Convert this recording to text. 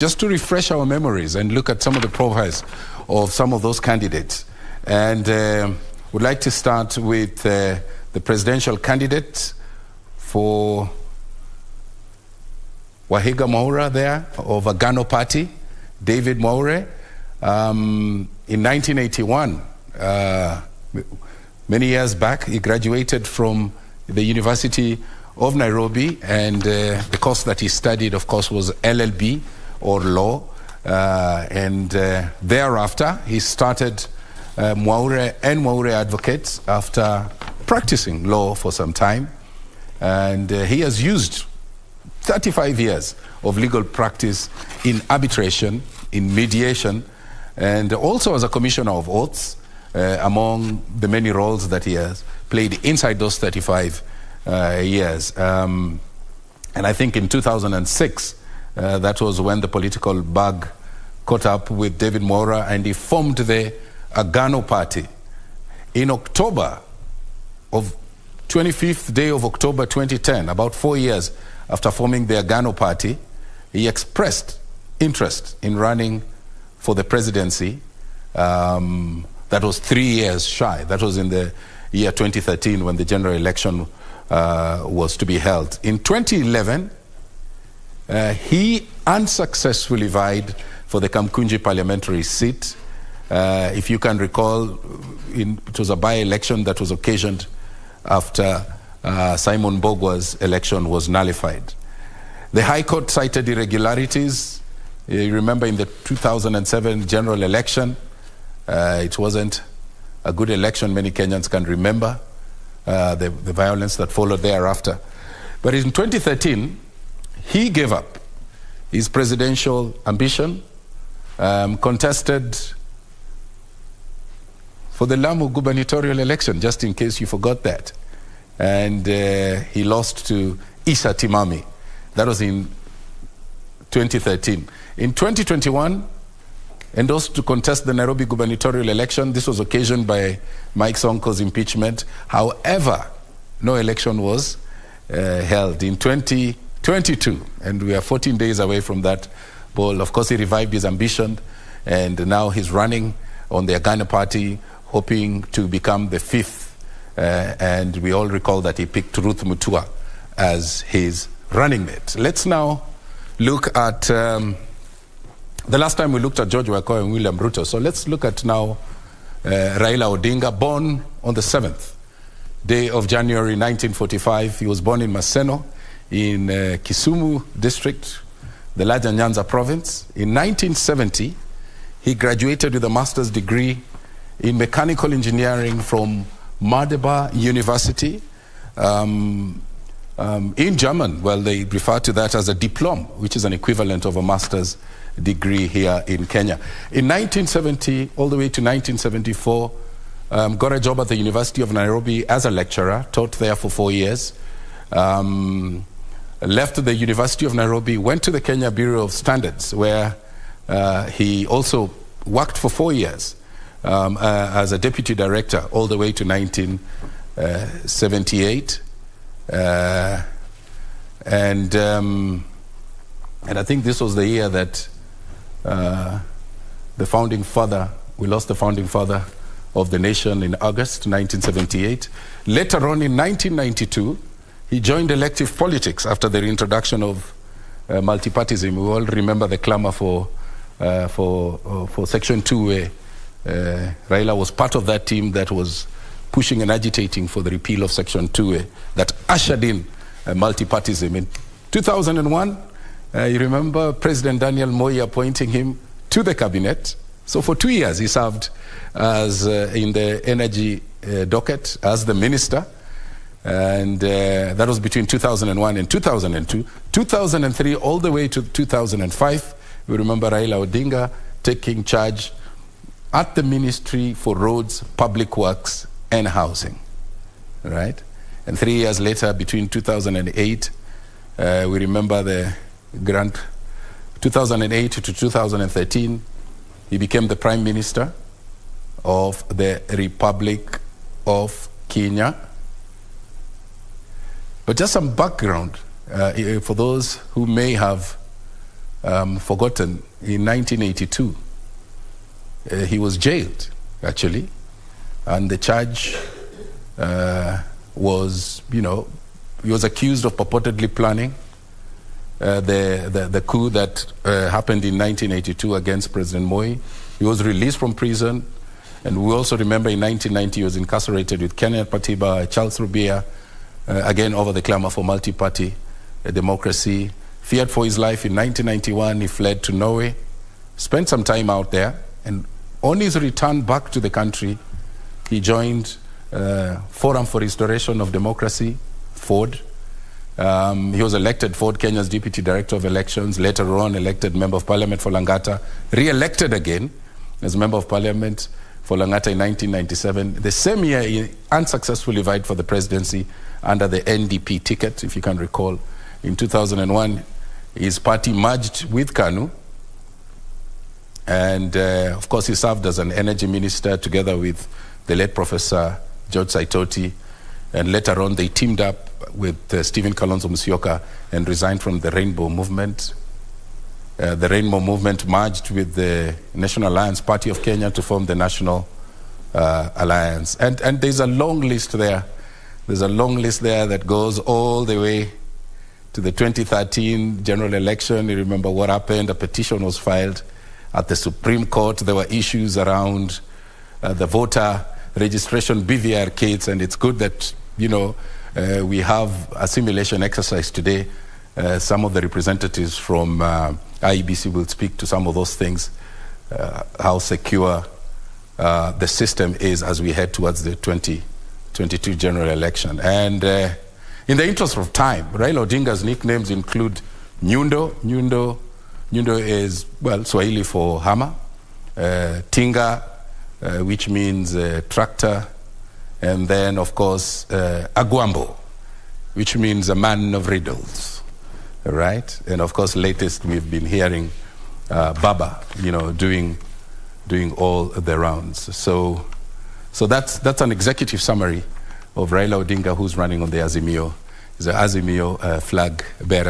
Just to refresh our memories and look at some of the profiles of some of those candidates. And would like to start with the presidential candidate for Wahiga Mwaure there, of Agano Party, David Mwaure. In 1981, many years back, he graduated from the University of Nairobi, and the course that he studied, of course, was LLB, or law, and thereafter he started Mwaure and Mwaure Advocates after practicing law for some time, and he has used 35 years of legal practice in arbitration, in mediation, and also as a commissioner of oaths, among the many roles that he has played inside those 35 years. And I think in 2006, that was when the political bug caught up with David Mwaure, and he formed the Agano Party. In October of 25th day of October 2010, about 4 years after forming the Agano Party, he expressed interest in running for the presidency. That was 3 years shy. That was in the year 2013 when the general election was to be held. In 2011, he unsuccessfully vied for the Kamkunji parliamentary seat. If you can recall, it was a by-election that was occasioned after Simon Mbogwa's election was nullified. The High Court cited irregularities. You remember in the 2007 general election, it wasn't a good election. Many Kenyans can remember the violence that followed thereafter. But in 2013, he gave up his presidential ambition, contested for the Lamu gubernatorial election, just in case you forgot that. And he lost to Isa Timami. That was in 2013. In 2021, endorsed to contest the Nairobi gubernatorial election. This was occasioned by Mike Sonko's impeachment. However, no election was held. In 2022, and we are 14 days away from that poll. Of course, he revived his ambition, and now he's running on the Agano Party, hoping to become the fifth. And we all recall that he picked Ruth Mutua as his running mate. Let's now look at, the last time we looked at George Wakoya and William Ruto. So let's look at now Raila Odinga, born on the 7th day of January 1945. He was born in Maseno, in Kisumu district, the larger Nyanza province. In 1970, he graduated with a master's degree in mechanical engineering from Madeba University. In German, well, they refer to that as a diploma, which is an equivalent of a master's degree here in Kenya. In 1970, all the way to 1974, got a job at the University of Nairobi as a lecturer, taught there for 4 years. Left the University of Nairobi, went to the Kenya Bureau of Standards, where he also worked for 4 years as a deputy director, all the way to 1978. And I think this was the year that the founding father, we lost the founding father of the nation in August 1978. Later on in 1992, he joined elective politics after the reintroduction of multipartyism. We all remember the clamor for Section 2A. Raila was part of that team that was pushing and agitating for the repeal of Section 2A that ushered in multipartyism. In 2001, you remember President Daniel Moi appointing him to the cabinet. So for 2 years, he served as in the energy docket as the minister. And that was between 2001 and 2002. 2003 all the way to 2005, we remember Raila Odinga taking charge at the Ministry for Roads, Public Works and Housing, right? And 3 years later, between 2008, we remember the 2008 to 2013, he became the Prime Minister of the Republic of Kenya. But just some background for those who may have forgotten. In 1982, he was jailed, actually, and the charge was, he was accused of purportedly planning the coup that happened in 1982 against President Moi. He was released from prison, and we also remember in 1990 he was incarcerated with Kenneth Patiba, Charles Rubia, again over the clamor for multi-party democracy. Feared for his life. In 1991, he fled to Norway, spent some time out there, and on his return back to the country, he joined Forum for Restoration of Democracy, FORD. He was elected FORD, Kenya's Deputy Director of Elections, later on elected Member of Parliament for Langata, re-elected again as Member of Parliament for Langata in 1997. The same year, he unsuccessfully vied for the presidency under the NDP ticket, if you can recall. In 2001, his party merged with KANU, and of course he served as an energy minister together with the late Professor George Saitoti, and later on they teamed up with Stephen Kalonzo Musyoka and resigned from the Rainbow Movement. The Rainbow Movement merged with the National Alliance Party of Kenya to form the National Alliance. And there's a long list there. There's a long list there that goes all the way to the 2013 general election. You remember what happened. A petition was filed at the Supreme Court. There were issues around the voter registration BVR kits, and it's good that, we have a simulation exercise today. Some of the representatives from IEBC will speak to some of those things, how secure the system is as we head towards the 2022 general election. And in the interest of time, Raila Odinga's nicknames include Nyundo. Nyundo is, Swahili for hammer. Tinga, which means tractor. And then, of course, Agwambo, which means a man of riddles. Right? And of course, latest we've been hearing Baba, doing all the rounds. So that's an executive summary of Raila Odinga, who's running on the Azimio. He's an Azimio flag bearer.